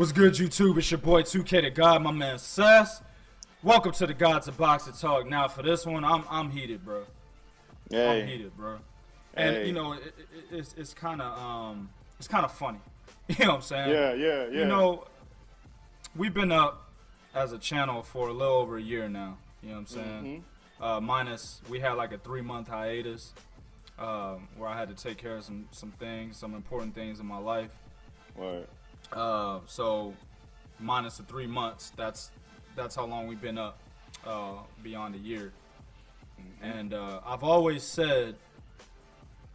What's good, YouTube? It's your boy 2K the God, my man Sess. Welcome to the Gods of Boxing Talk. Now for this one, I'm heated, bro. Hey. I'm heated, bro. And Hey. you know, it's kind of funny. You know what I'm saying? Yeah. You know, we've been up as a channel for a little over a year now. You know what I'm saying? Minus we had like a 3-month hiatus where I had to take care of some things, some important things in my life. What? So minus the 3 months, that's how long we've been up, beyond a year. And I've always said,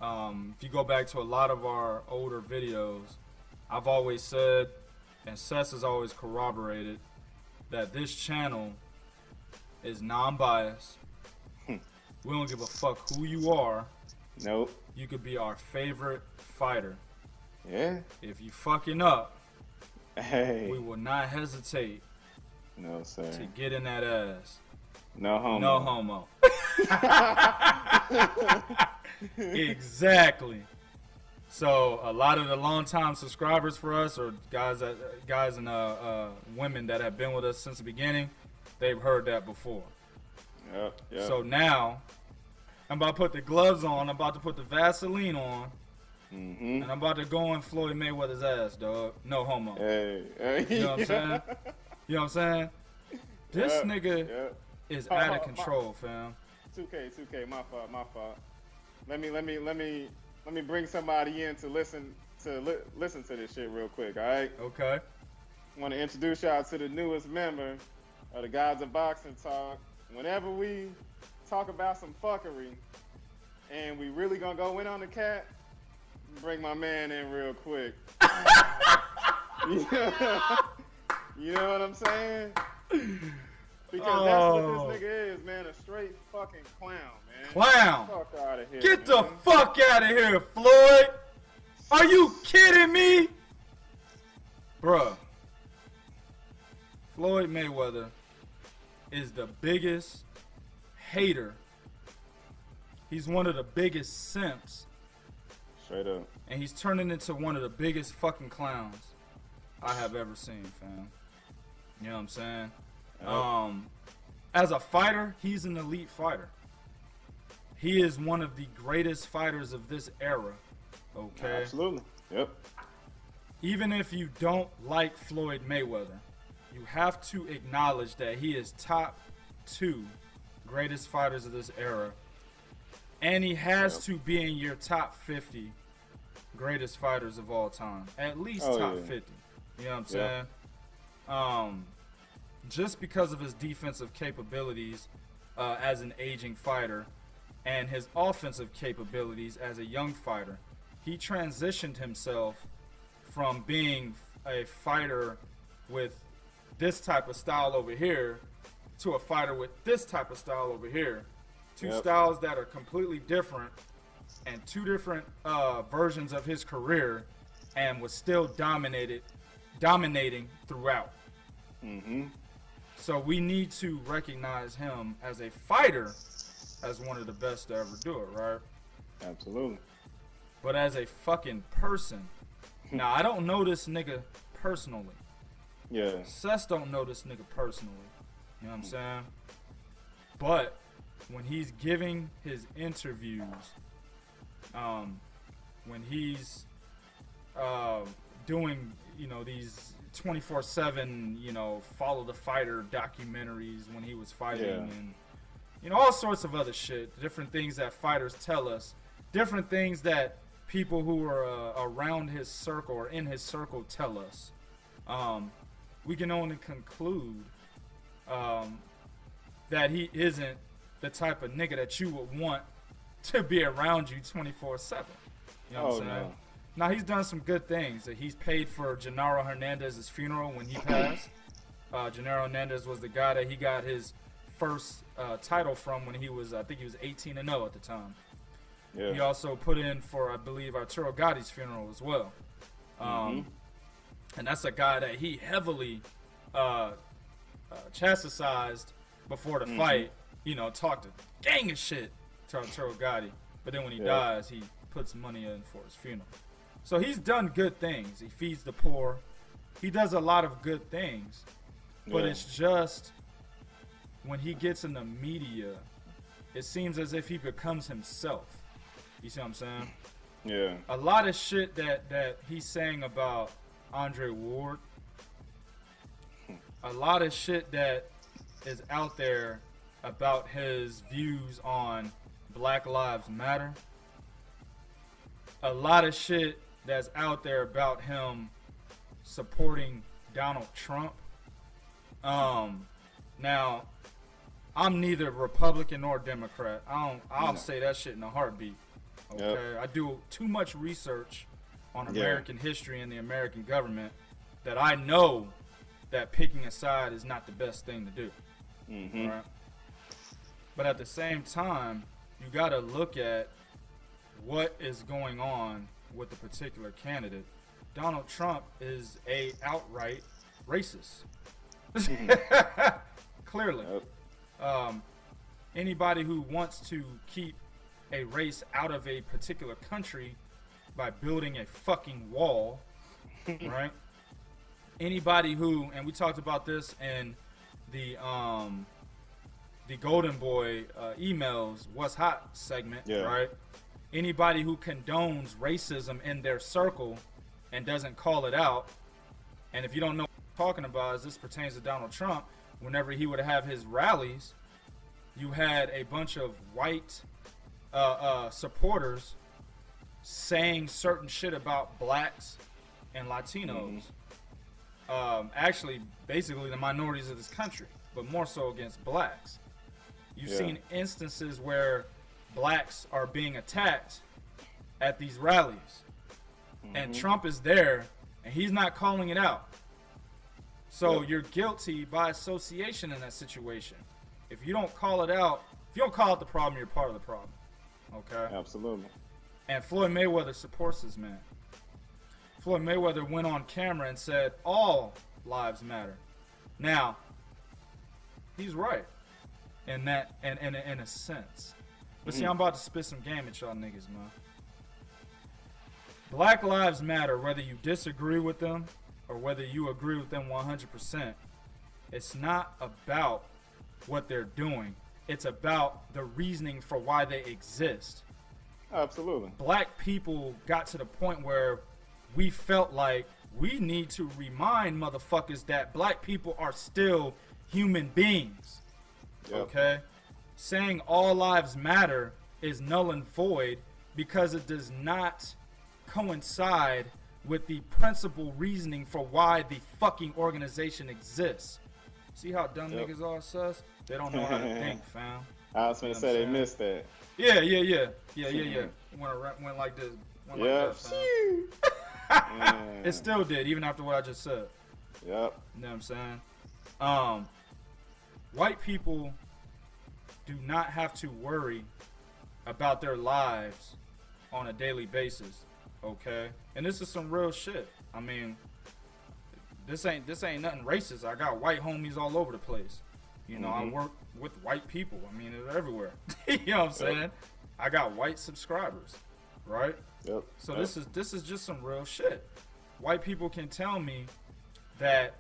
if you go back to a lot of our older videos, I've always said, and Sess has always corroborated, that this channel is non-biased. We don't give a fuck who you are. Nope. You could be our favorite fighter. Yeah. If you fucking up, Hey. we will not hesitate No, sir. to get in that ass. No homo. No homo. Exactly. So a lot of the longtime subscribers for us, or guys and women that have been with us since the beginning, they've heard that before. Yep. So now I'm about to put the gloves on. I'm about to put the Vaseline on. And I'm about to go in Floyd Mayweather's ass, dog. No homo. Hey. You know what I'm saying? You know what I'm saying? This nigga is out of control, fam. 2K, my fault. Let me bring somebody in to listen to this shit real quick, all right? Okay. I want to introduce y'all to the newest member of the Gods of Boxing Talk. Whenever we talk about some fuckery and we really gonna go in on the cat, bring my man in real quick. You know what I'm saying? Because that's what this nigga is, man. A straight fucking clown, man. Clown. Get the fuck out of here, Get the man. fuck out of here, Floyd. Are you kidding me? Bruh. Floyd Mayweather is the biggest hater. He's one of the biggest simps. Straight up. And he's turning into one of the biggest fucking clowns I have ever seen, fam. You know what I'm saying? Yep. As a fighter, he's an elite fighter. He is one of the greatest fighters of this era. Okay? Absolutely. Yep. Even if you don't like Floyd Mayweather, you have to acknowledge that he is top 2 greatest fighters of this era. And he has to be in your top 50 greatest fighters of all time. At least top 50. You know what I'm saying? Just because of his defensive capabilities as an aging fighter and his offensive capabilities as a young fighter, he transitioned himself from being a fighter with this type of style over here to a fighter with this type of style over here. Two styles that are completely different and 2 different versions of his career, and was still dominating throughout. So we need to recognize him as a fighter as one of the best to ever do it, right? Absolutely. But as a fucking person, now I don't know this nigga personally. Yeah. Sess don't know this nigga personally. You know what I'm saying? But when he's giving his interviews, when he's doing, these 24/7, follow the fighter documentaries when he was fighting, and all sorts of other shit, different things that fighters tell us, different things that people who are around his circle or in his circle tell us, we can only conclude that he isn't the type of nigga that you would want to be around you 24/7. You know what I'm saying? No. Now, he's done some good things. He's paid for Genaro Hernandez's funeral when he passed. Genaro Hernandez was the guy that he got his first title from when he was, I think he was 18-0 at the time. Yeah. He also put in for, I believe, Arturo Gotti's funeral as well. And that's a guy that he heavily chastised before the fight. Talked a gang of shit to Arturo Gotti. But then when he dies, he puts money in for his funeral. So he's done good things. He feeds the poor. he does a lot of good things, but it's just when he gets in the media, it seems as if he becomes himself. You see what I'm saying? Yeah. A lot of shit that he's saying about Andre Ward, a lot of shit that is out there about his views on Black Lives Matter, a lot of shit that's out there about him supporting Donald Trump. Now, I'm neither Republican nor Democrat. I'll say that shit in a heartbeat. Okay, I do too much research on American history and the American government that I know that picking a side is not the best thing to do. Right? But at the same time, you got to look at what is going on with the particular candidate. Donald Trump is a outright racist. Clearly. Anybody who wants to keep a race out of a particular country by building a fucking wall, right? Anybody who, and we talked about this in the Golden Boy emails, What's Hot segment, right? Anybody who condones racism in their circle and doesn't call it out, and if you don't know what I'm talking about, as this pertains to Donald Trump, whenever he would have his rallies, you had a bunch of white supporters saying certain shit about blacks and Latinos. Actually, basically the minorities of this country, but more so against blacks. You've seen instances where blacks are being attacked at these rallies, and Trump is there, and he's not calling it out. So you're guilty by association in that situation. If you don't call it out, if you don't call out the problem, you're part of the problem. Okay? Absolutely. And Floyd Mayweather supports this man. Floyd Mayweather went on camera and said, all lives matter. Now, he's right in that, in a sense. But see, I'm about to spit some game at y'all niggas, man. Black lives matter, whether you disagree with them or whether you agree with them 100%. It's not about what they're doing. It's about the reasoning for why they exist. Absolutely. Black people got to the point where we felt like we need to remind motherfuckers that black people are still human beings. Okay? Saying all lives matter is null and void because it does not coincide with the principal reasoning for why the fucking organization exists. See how dumb niggas are, sus? They don't know how to think, fam. I was gonna say they missed that. Yeah. Went like this. Went like that, it still did, even after what I just said. Yep. You know what I'm saying? White people do not have to worry about their lives on a daily basis, okay? And this is some real shit. I mean, this ain't nothing racist. I got white homies all over the place. You know, I work with white people. I mean, they're everywhere. You know what I'm saying? I got white subscribers, right? Yep. So this is just some real shit. White people can tell me that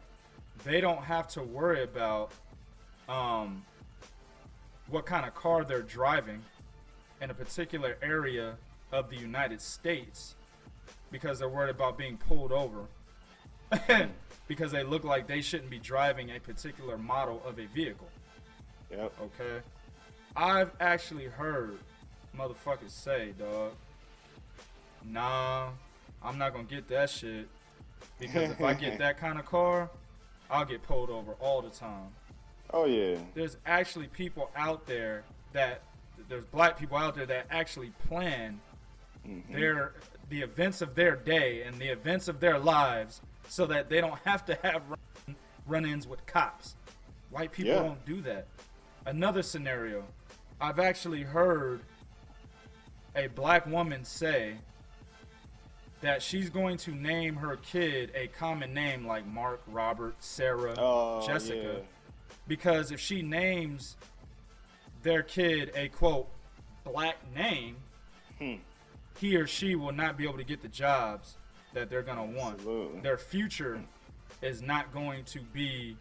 they don't have to worry about what kind of car they're driving in a particular area of the United States because they're worried about being pulled over because they look like they shouldn't be driving a particular model of a vehicle. Yep. Okay? I've actually heard motherfuckers say, dog, nah, I'm not gonna get that shit because if I get that kind of car, I'll get pulled over all the time. Oh yeah. There's actually people out there there's black people out there that actually plan the events of their day and the events of their lives so that they don't have to have run-ins with cops. White people don't do that. Another scenario, I've actually heard a black woman say that she's going to name her kid a common name like Mark, Robert, Sarah, Jessica, because if she names their kid a quote black name, he or she will not be able to get the jobs that they're gonna want. Absolutely. Their future is not going to be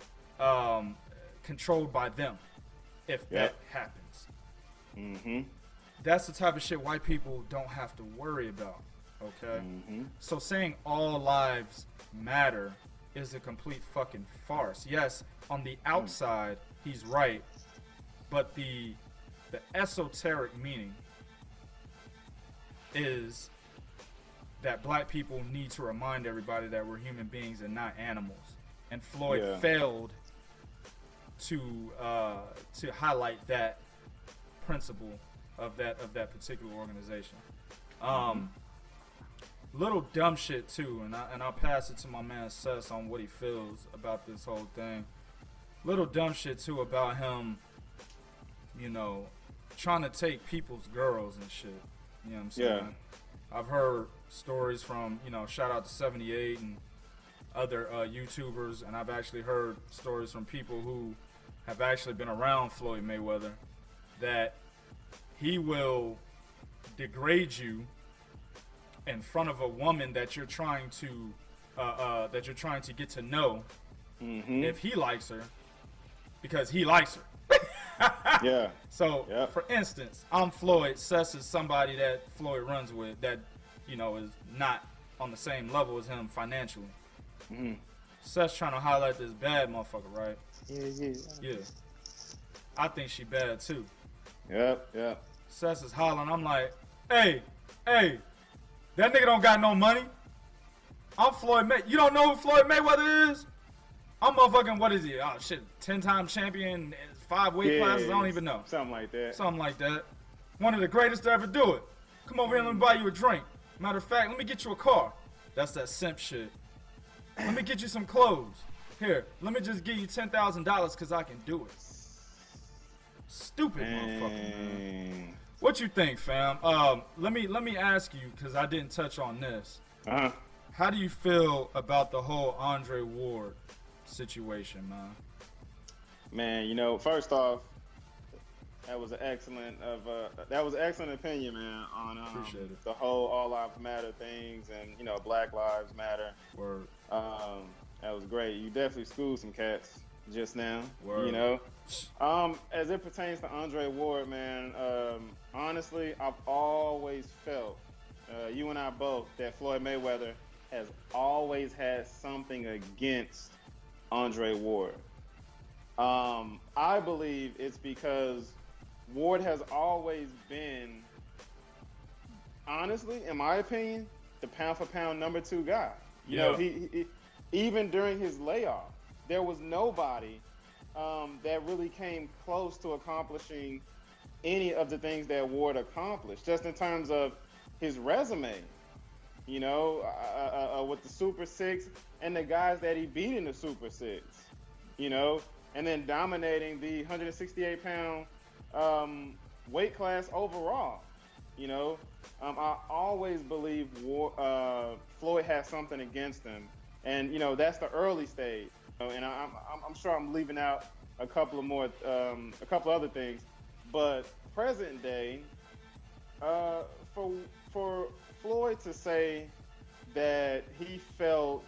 controlled by them if that happens. Mm-hmm. That's the type of shit white people don't have to worry about. Okay? Mm-hmm. So saying all lives matter is a complete fucking farce. Yes, on the outside, he's right, but the esoteric meaning is that black people need to remind everybody that we're human beings and not animals. And Floyd failed to highlight that principle of that particular organization. Little dumb shit too, and I'll pass it to my man Sess on what he feels about this whole thing. Little dumb shit too about him, you know, trying to take people's girls and shit. You know what I'm saying? Yeah. I've heard stories from, you know, shout out to 78 and other YouTubers, and I've actually heard stories from people who have actually been around Floyd Mayweather that he will degrade you in front of a woman that you're trying to get to know if he likes her, because he likes her. Yeah. So, for instance, I'm Floyd. Sess is somebody that Floyd runs with that, you know, is not on the same level as him financially. Sess trying to highlight this bad motherfucker, right? Yeah. I think she bad too. Yep. Sess is hollering. I'm like, hey, that nigga don't got no money. I'm Floyd May. You don't know who Floyd Mayweather is? I'm motherfucking, what is he? Oh shit, 10-time champion, 5 weight classes. I don't even know. Something like that. One of the greatest to ever do it. Come over here and let me buy you a drink. Matter of fact, let me get you a car. That's that simp shit. Let me get you some clothes. Here, let me just give you $10,000 because I can do it. Stupid motherfucker, man. What you think, fam? Let me ask you, because I didn't touch on this. How do you feel about the whole Andre Ward situation, man? Man, you know, first off, that was an excellent opinion, man, on the whole All Lives Matter things and, you know, Black Lives Matter. Word. That was great. You definitely schooled some cats just now. Word. You know. As it pertains to Andre Ward, man, honestly, I've always felt, you and I both, that Floyd Mayweather has always had something against Andre Ward. I believe it's because Ward has always been, honestly, in my opinion, the pound for pound number 2 guy. You know, he even during his layoff, there was nobody that really came close to accomplishing any of the things that Ward accomplished, just in terms of his resume. You know, with the Super 6 and the guys that he beat in the Super 6. You know, and then dominating the 168-pound weight class overall. You know, I always believe Floyd has something against him, and you know that's the early stage. And I'm sure I'm leaving out a couple other things, but present day, for Floyd to say that he felt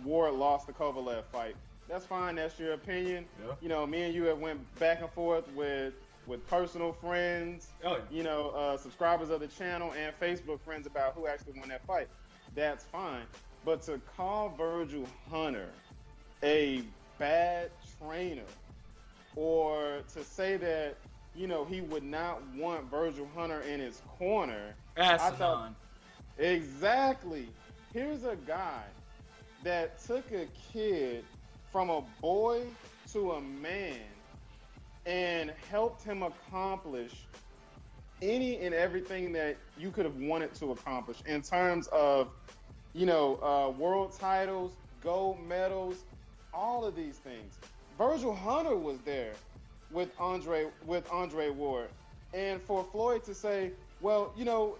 Ward lost the Kovalev fight, that's fine. That's your opinion. Yeah. You know, me and you have went back and forth with personal friends, you know, subscribers of the channel and Facebook friends about who actually won that fight. That's fine. But to call Virgil Hunter a bad trainer, or to say that, you know, he would not want Virgil Hunter in his corner. Asinine. Exactly. Here's a guy that took a kid from a boy to a man and helped him accomplish any and everything that you could have wanted to accomplish in terms of, you know, world titles, gold medals, all of these things. Virgil Hunter was there with Andre Ward, and for Floyd to say, well, you know,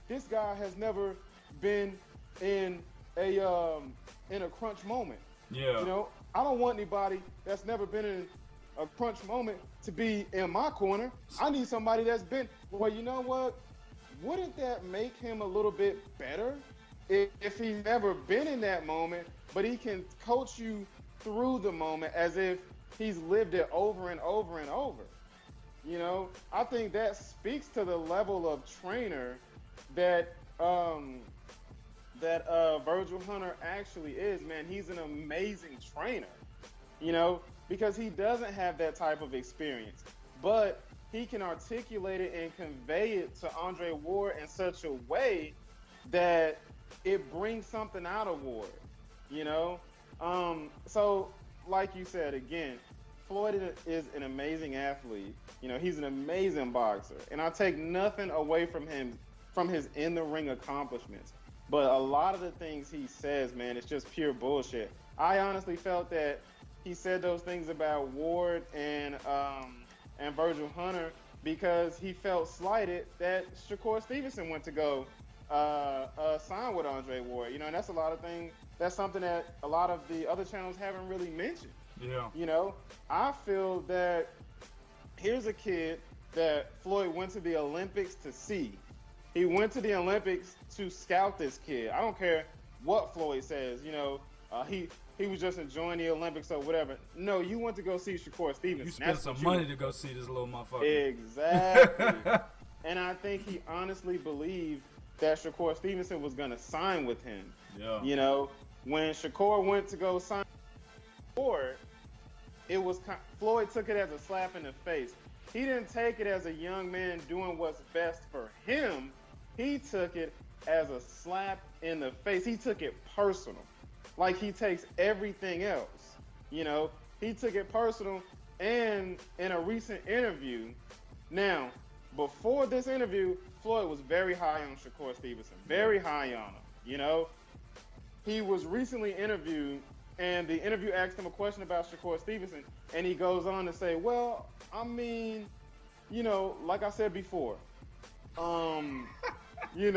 this guy has never been in a crunch moment. Yeah. You know, I don't want anybody that's never been in a crunch moment to be in my corner. I need somebody that's been. Well, you know what? Wouldn't that make him a little bit better if he's never been in that moment, but he can coach you through the moment as if he's lived it over and over and over. I think that speaks to the level of trainer that Virgil Hunter actually is. Man, he's an amazing trainer. Because he doesn't have that type of experience, but he can articulate it and convey it to Andre Ward in such a way that it brings something out of Ward. So like you said again, Floyd is an amazing athlete. He's an amazing boxer, and I take nothing away from him from his in-the-ring accomplishments. But a lot of the things he says, man, it's just pure bullshit. I honestly felt that he said those things about Ward and Virgil Hunter because he felt slighted that Shakur Stevenson went to go sign with Andre Ward. And that's a lot of things. That's something that a lot of the other channels haven't really mentioned. Yeah. I feel that here's a kid that Floyd went to the Olympics to see. He went to the Olympics to scout this kid. I don't care what Floyd says. He was just enjoying the Olympics or whatever. No, you went to go see Shakur Stevenson. You spent some money to go see this little motherfucker. Exactly. And I think he honestly believed that Shakur Stevenson was going to sign with him. Yeah. When Shakur went to go sign with Ford, Floyd took it as a slap in the face. He didn't take it as a young man doing what's best for him. He took it as a slap in the face. He took it personal. Like he takes everything else. He took it personal. And in a recent interview, now, before this interview, Floyd was very high on Shakur Stevenson. Very high on him. He was recently interviewed, and the interview asked him a question about Shakur Stevenson, and he goes on to say, well, I mean, like I said before, Oh, shit.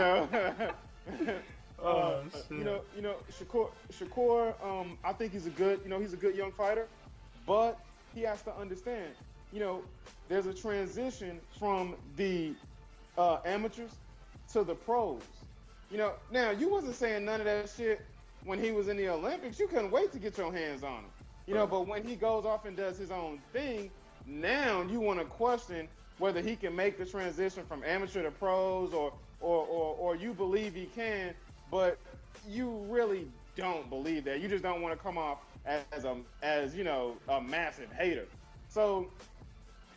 Shakur, I think he's a good young fighter, but he has to understand, there's a transition from the amateurs to the pros. Now you wasn't saying none of that shit when he was in the Olympics. You couldn't wait to get your hands on him. But when he goes off and does his own thing, now you want to question whether he can make the transition from amateur to pros, or you believe he can, but you really don't believe that. You just don't want to come off as a massive hater. So,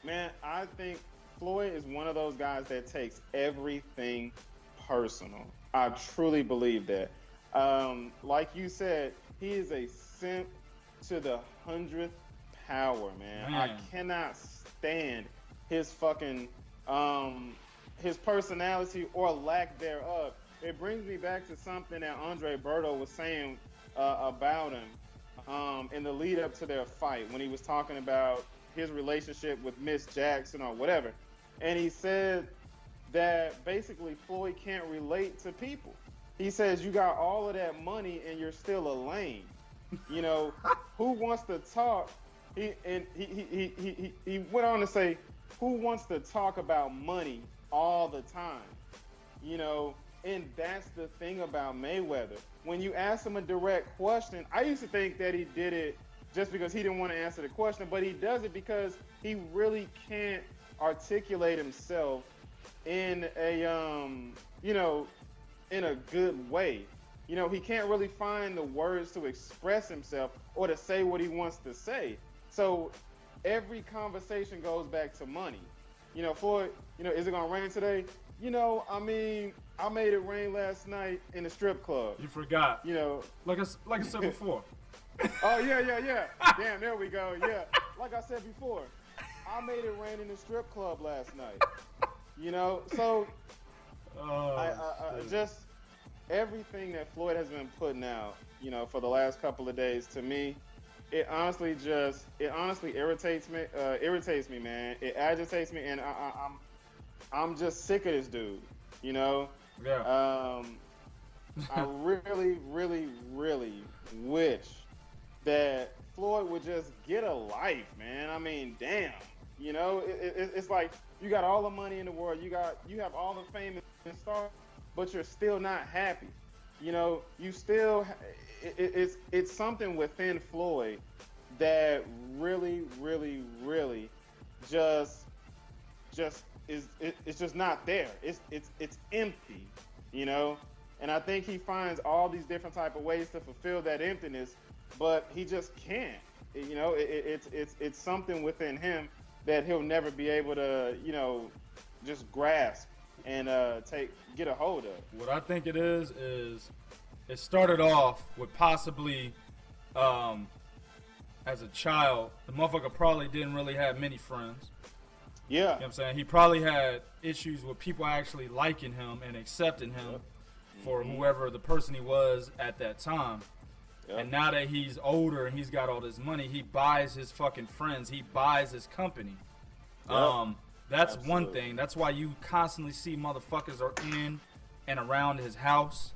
man, I think Floyd is one of those guys that takes everything personal. I truly believe that. Like you said, he is a simp to the 100th power, man. I cannot stand his fucking his personality or lack thereof. It brings me back to something that Andre Berto was saying about him in the lead up to their fight, when he was talking about his relationship with Miss Jackson or whatever. And he said that basically Floyd can't relate to people. He says, you got all of that money and you're still a lame. Who wants to talk? He went on to say, who wants to talk about money all the time? And that's the thing about Mayweather. When you ask him a direct question, I used to think that he did it just because he didn't want to answer the question, but he does it because he really can't articulate himself in a in a good way. He can't really find the words to express himself or to say what he wants to say. So every conversation goes back to money. Floyd, is it gonna rain today? I made it rain last night in the strip club. You forgot. Like I said before. Oh yeah. Damn, there we go. Yeah, like I said before, I made it rain in the strip club last night. So just everything that Floyd has been putting out, for the last couple of days, to me, it honestly irritates me, man. It agitates me, and I'm just sick of this dude. Yeah. I really, really, really wish that Floyd would just get a life, man. I mean, damn. It's like you got all the money in the world, you have all the fame and stars, but you're still not happy. you know, you still it's something within Floyd that really, really, really just it's just not there. It's empty, you know. And I think he finds all these different type of ways to fulfill that emptiness, but he just can't. You know, it's something within him that he'll never be able to, you know, just grasp and get a hold of. What I think it is it started off with possibly as a child, the motherfucker probably didn't really have many friends. Yeah. You know what I'm saying? He probably had issues with people actually liking him and accepting him for whoever the person he was at that time. And now that he's older and he's got all this money, he buys his fucking friends. He buys his company. That's Absolutely. one thing. That's why you constantly see motherfuckers are in and around his house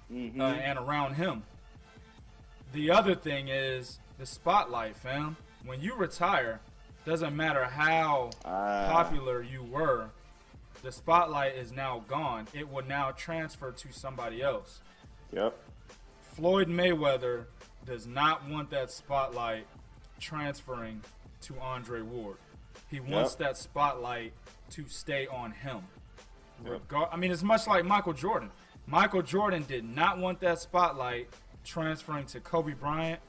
and around him. The other thing is the spotlight, fam. When you retire, doesn't matter how popular you were, the spotlight is now gone. It will now transfer to somebody else. Yep. Floyd Mayweather does not want that spotlight transferring to Andre Ward. He wants that spotlight to stay on him. I mean, it's much like Michael Jordan. Michael Jordan did not want that spotlight transferring to Kobe Bryant.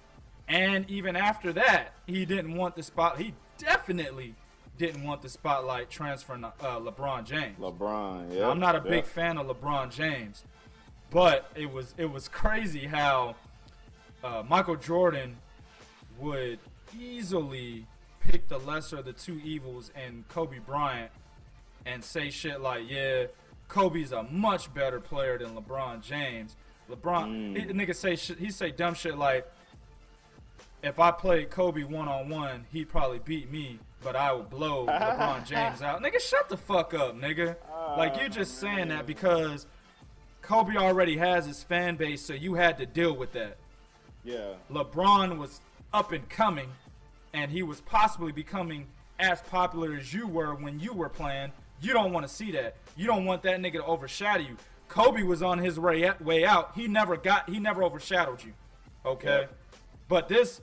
And even after that, he didn't want the spot. He definitely didn't want the spotlight transferring to LeBron James. LeBron, I'm not a big fan of LeBron James. But it was crazy how Michael Jordan would easily pick the lesser of the two evils in Kobe Bryant and say shit like, yeah, Kobe's a much better player than LeBron James. He say dumb shit like, if I played Kobe one-on-one, he'd probably beat me, but I would blow LeBron James out. Nigga, shut the fuck up, nigga. Like, you're just saying that because Kobe already has his fan base, so you had to deal with that. Yeah. LeBron was up and coming, and he was possibly becoming as popular as you were when you were playing. You don't want to see that. You don't want that nigga to overshadow you. Kobe was on his way out. He never overshadowed you. Okay? Yeah. But this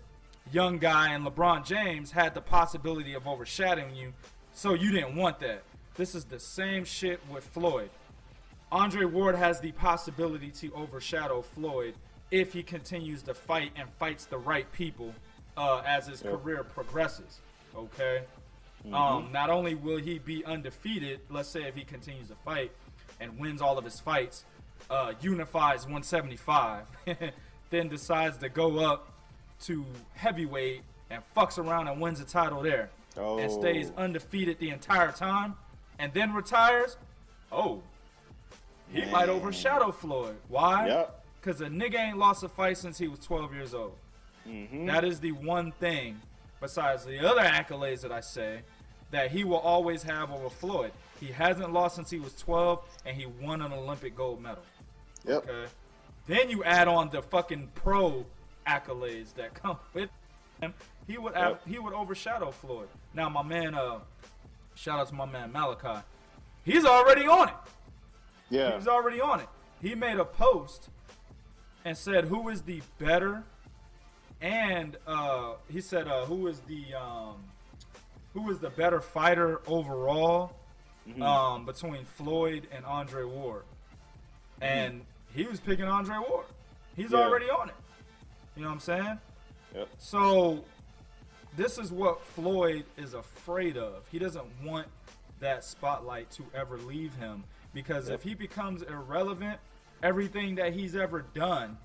young guy and LeBron James had the possibility of overshadowing you, so you didn't want that. This is the same shit with Floyd. Andre Ward has the possibility to overshadow Floyd if he continues to fight and fights the right people as his career progresses. Okay? Not only will he be undefeated, let's say if he continues to fight and wins all of his fights, unifies 175, then decides to go up to heavyweight and fucks around and wins the title there and stays undefeated the entire time and then retires, he might overshadow Floyd. Why? Because a nigga ain't lost a fight since he was 12 years old. That is the one thing, besides the other accolades that I say, that he will always have over Floyd. He hasn't lost since he was 12, and he won an Olympic gold medal. Okay? Then you add on the fucking pro accolades that come with him. He would overshadow Floyd. Now, my man, shout out to my man Malachi. He's already on it. Yeah. He's already on it. He made a post and said, who is the better? And he said, who is the better fighter overall between Floyd and Andre Ward? And he was picking Andre Ward. He's already on it. You know what I'm saying? Yep. So this is what Floyd is afraid of. He doesn't want that spotlight to ever leave him. Because if he becomes irrelevant, everything that he's ever done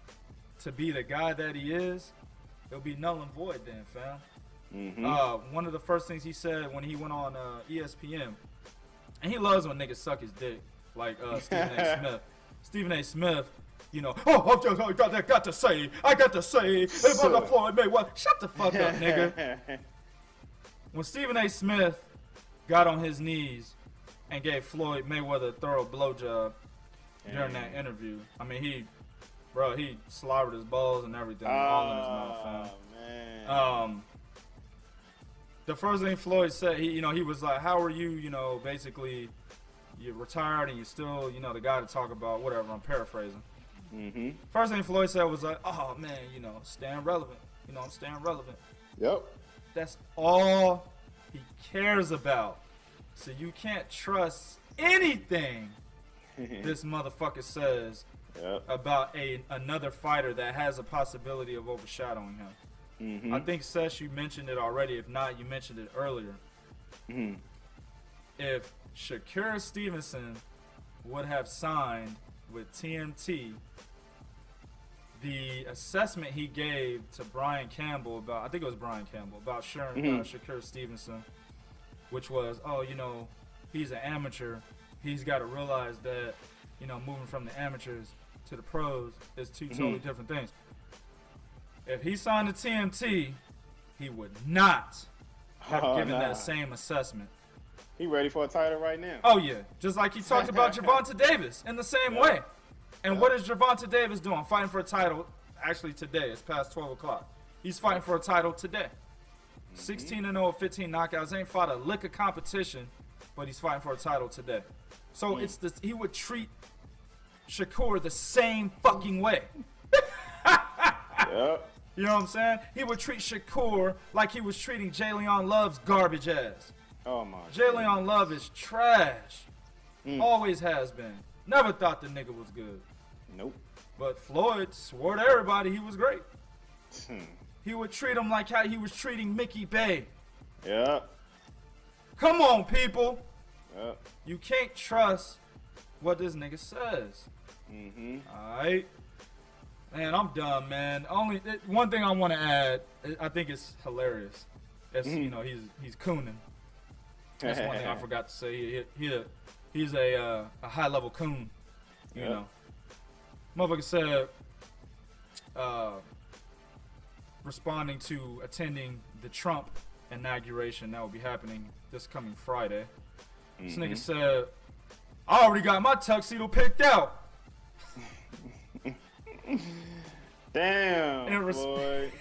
to be the guy that he is, it'll be null and void then, fam. One of the first things he said when he went on ESPN, and he loves when niggas suck his dick, like Stephen A. Smith. Stephen A. Smith, you know, I got to say, about Floyd Mayweather. Shut the fuck up, nigga. When Stephen A. Smith got on his knees and gave Floyd Mayweather a thorough blowjob during that interview. I mean, he slobbered his balls and everything all in his mouth, fam. Man. The first thing Floyd said, he was like, how are you, basically, you're retired and you're still, the guy to talk about, whatever, I'm paraphrasing. Mm-hmm. First thing Floyd said was like, "Oh man, you know, staying relevant. You know, I'm staying relevant." Yep. That's all he cares about. So you can't trust anything this motherfucker says about another fighter that has a possibility of overshadowing him. Mm-hmm. I think, Sesh, you mentioned it already. If not, you mentioned it earlier. Mm-hmm. If Shakur Stevenson would have signed with TMT, the assessment he gave to Brian Campbell about, I think it was Brian Campbell, about Shakur Stevenson, which was, oh, you know, he's an amateur. He's got to realize that, you know, moving from the amateurs to the pros is two totally different things. If he signed to TMT, he would not have given that same assessment. He ready for a title right now. Oh, yeah. Just like he talked about Gervonta Davis in the same way. And what is Gervonta Davis doing? Fighting for a title. Actually, today. It's past 12 o'clock. He's fighting for a title today. 16-0, 15 knockouts. Ain't fought a lick of competition, but he's fighting for a title today. So it's this. He would treat Shakur the same fucking way. Yep. You know what I'm saying? He would treat Shakur like he was treating Jalen Love's garbage ass. Oh my. Jalen Love is trash. Always has been. Never thought the nigga was good. Nope. But Floyd swore to everybody he was great. He would treat him like how he was treating Mickey Bay. Yeah. Come on, people. Yeah. You can't trust what this nigga says. Alright? Man, I'm done, man. One thing I want to add, I think it's hilarious. It's, you know, he's cooning. That's one thing I forgot to say. He's a high-level coon, you know. Motherfucker said, responding to attending the Trump inauguration that will be happening this coming Friday. This nigga said, I already got my tuxedo picked out. Damn, boy.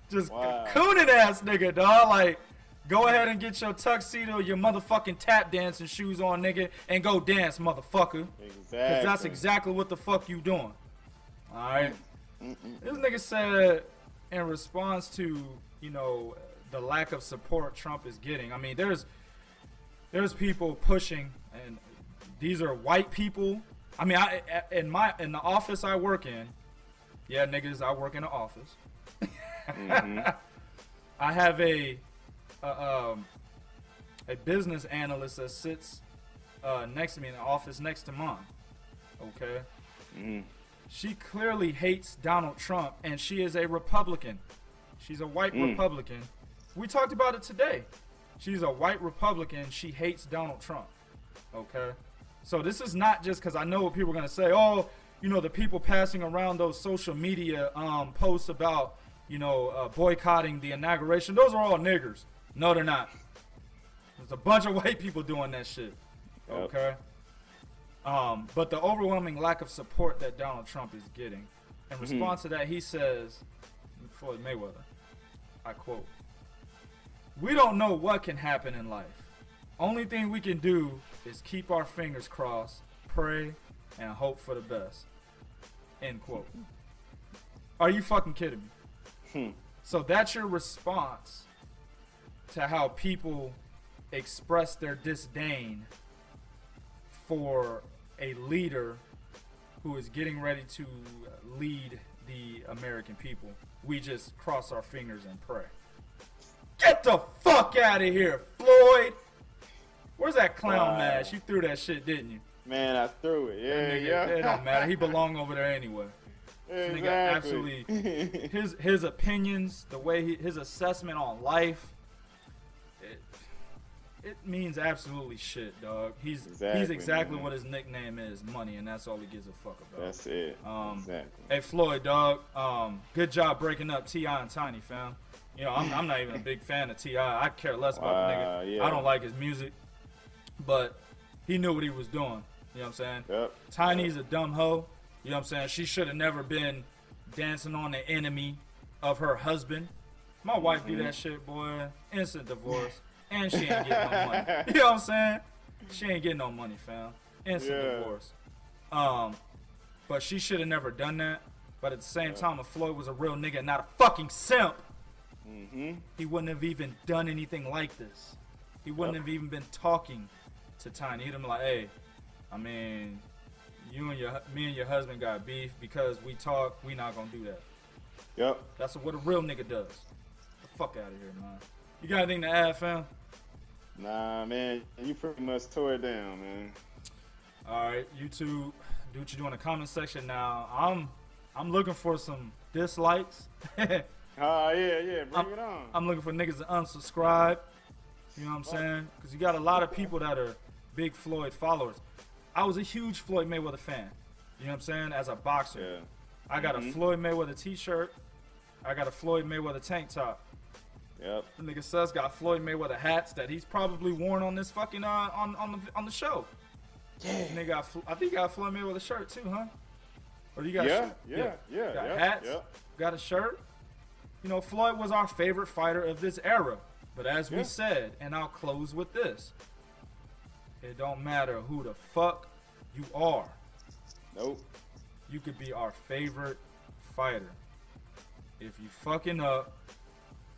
Just cooning ass nigga, dog. Like, go ahead and get your tuxedo, your motherfucking tap dancing shoes on, nigga, and go dance, motherfucker. Exactly. Because that's exactly what the fuck you doing. Alright? This nigga said, in response to, you know, the lack of support Trump is getting. I mean, there's people pushing, and these are white people. I mean, in the office I work in, yeah, niggas, I work in the office. I have a business analyst that sits next to me in the office next to mine. Okay? She clearly hates Donald Trump, and she is a Republican. She's a white Republican. We talked about it today. She's a white Republican. She hates Donald Trump. Okay? So this is not just because I know what people are going to say. Oh, you know, the people passing around those social media posts about, you know, boycotting the inauguration. Those are all niggers. No, they're not. There's a bunch of white people doing that shit. Okay? But the overwhelming lack of support that Donald Trump is getting. In response to that, he says, Floyd Mayweather, I quote, "We don't know what can happen in life. Only thing we can do is keep our fingers crossed, pray, and hope for the best." End quote. Are you fucking kidding me? So that's your response to how people express their disdain for a leader who is getting ready to lead the American people. We just cross our fingers and pray. Get the fuck out of here, Floyd! Where's that clown mask? You threw that shit, didn't you? Man, I threw it. Yeah. It don't matter. He belong over there anyway. Exactly. Nigga, absolutely. His opinions, the way his assessment on life, it means absolutely shit, dog. He's exactly what his nickname is, money, and that's all he gives a fuck about. That's it. Exactly. Hey Floyd, dog. Good job breaking up T.I. and Tiny, fam. You know, I'm not even a big fan of T.I. I care less about the nigga. Yeah. I don't like his music, but he knew what he was doing. You know what I'm saying? Yep. Tiny's a dumb hoe. You know what I'm saying? She should have never been dancing on the enemy of her husband. My wife do that shit, boy. Instant divorce. And she ain't getting no money. You know what I'm saying? She ain't getting no money, fam. Instant divorce. But she should have never done that. But at the same time, if Floyd was a real nigga and not a fucking simp, he wouldn't have even done anything like this. He wouldn't have even been talking to Tiny. He'd have been like, hey, I mean, me and your husband got beef because we talk. We not gonna do that. Yep. That's what a real nigga does. Get the fuck out of here, man. You got anything to add, fam? Nah, man. You pretty much tore it down, man. All right, you two, do what you do in the comment section. Now, I'm looking for some dislikes. Yeah, bring it on. I'm looking for niggas to unsubscribe. You know what I'm saying? Because you got a lot of people that are big Floyd followers. I was a huge Floyd Mayweather fan. You know what I'm saying? As a boxer. Yeah. I got a Floyd Mayweather t-shirt. I got a Floyd Mayweather tank top. Yep. The nigga Sus got Floyd Mayweather hats that he's probably worn on this fucking on the show. Yeah. And they got, I think you got a Floyd Mayweather shirt too, huh? Or you got got hats, got a shirt. You know, Floyd was our favorite fighter of this era. But as we said, and I'll close with this, it don't matter who the fuck you are. Nope. You could be our favorite fighter. If you fucking up,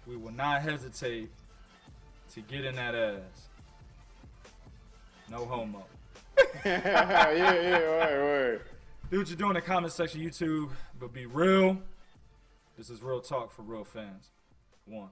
we will not hesitate to get in that ass. No homo. Word. Do what you do in the comment section, YouTube, but be real. This is real talk for real fans. 1.